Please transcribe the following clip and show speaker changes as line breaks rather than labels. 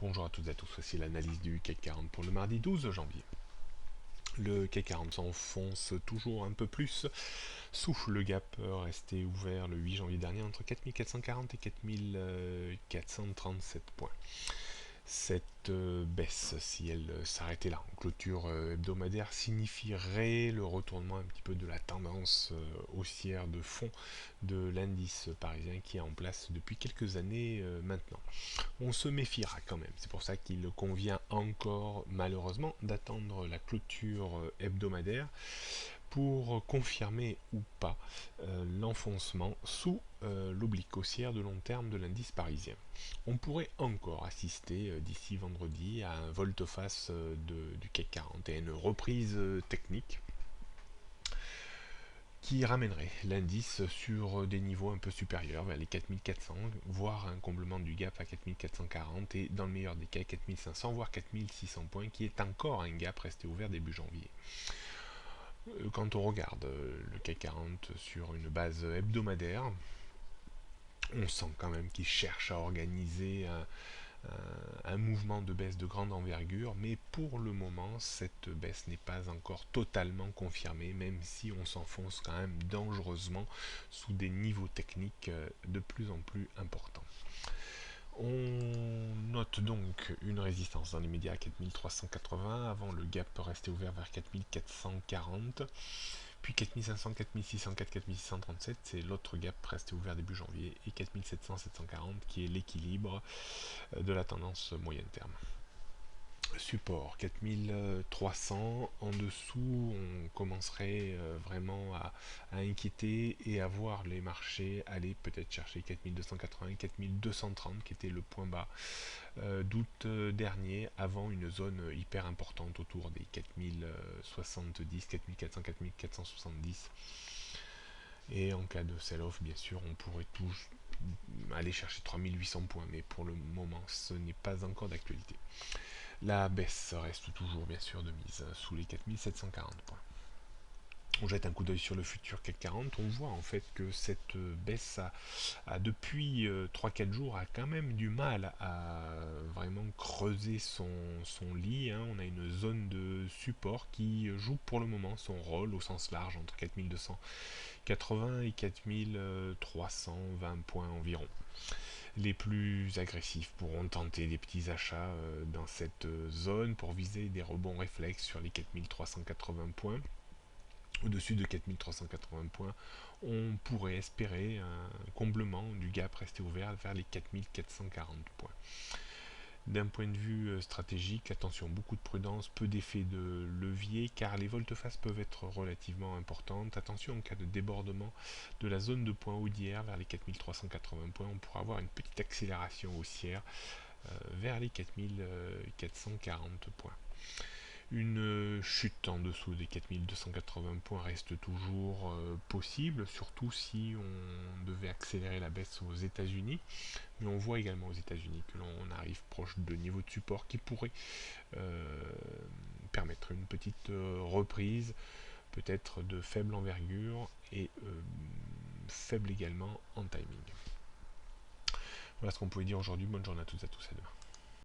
Bonjour à toutes et à tous, voici l'analyse du CAC 40 pour le mardi 12 janvier. Le CAC 40 s'enfonce toujours un peu plus sous le gap resté ouvert le 8 janvier dernier entre 4440 et 4437 points. Cette baisse, si elle s'arrêtait là en clôture hebdomadaire, signifierait le retournement un petit peu de la tendance haussière de fond de l'indice parisien qui est en place depuis quelques années maintenant. On se méfiera quand même, c'est pour ça qu'il convient encore malheureusement d'attendre la clôture hebdomadaire pour confirmer ou pas l'enfoncement sous l'oblique haussière de long terme de l'indice parisien. On pourrait encore assister d'ici vendredi à un volte-face du CAC 40 et à une reprise technique qui ramènerait l'indice sur des niveaux un peu supérieurs, vers les 4400, voire un comblement du gap à 4440 et dans le meilleur des cas 4500, voire 4600 points, qui est encore un gap resté ouvert début janvier. Quand on regarde le CAC 40 sur une base hebdomadaire, on sent quand même qu'il cherche à organiser un mouvement de baisse de grande envergure, mais pour le moment, cette baisse n'est pas encore totalement confirmée, même si on s'enfonce quand même dangereusement sous des niveaux techniques de plus en plus importants. On note donc une résistance dans les médias à 4380, avant le gap resté ouvert vers 4440, puis 4500, 4604, 4637, c'est l'autre gap resté ouvert début janvier, et 4700, 740 qui est l'équilibre de la tendance moyen terme. Support 4300, en dessous on commencerait vraiment à inquiéter et à voir les marchés aller peut-être chercher 4280, 4230 qui était le point bas d'août dernier, avant une zone hyper importante autour des 4070, 4400, 4470. Et en cas de sell-off, bien sûr, on pourrait aller chercher 3800 points, mais pour le moment, ce n'est pas encore d'actualité. La baisse reste toujours, bien sûr, de mise sous les 4740 points. On jette un coup d'œil sur le futur CAC 40, on voit en fait que cette baisse a depuis 3-4 jours a quand même du mal à vraiment creuser son lit. On a une zone de support qui joue pour le moment son rôle au sens large entre 4280 et 4320 points environ. Les plus agressifs pourront tenter des petits achats dans cette zone pour viser des rebonds réflexes sur les 4380 points. Au-dessus de 4380 points, on pourrait espérer un comblement du gap resté ouvert vers les 4440 points. D'un point de vue stratégique, attention, beaucoup de prudence, peu d'effet de levier, car les volte-face peuvent être relativement importantes. Attention, en cas de débordement de la zone de point haut d'hier vers les 4380 points, on pourra avoir une petite accélération haussière vers les 4440 points. Une chute en dessous des 4280 points reste toujours possible, surtout si on devait accélérer la baisse aux États-Unis. Mais on voit également aux États-Unis que l'on arrive proche de niveaux de support qui pourraient permettre une petite reprise, peut-être de faible envergure et faible également en timing. Voilà ce qu'on pouvait dire aujourd'hui. Bonne journée à toutes et à tous, à demain.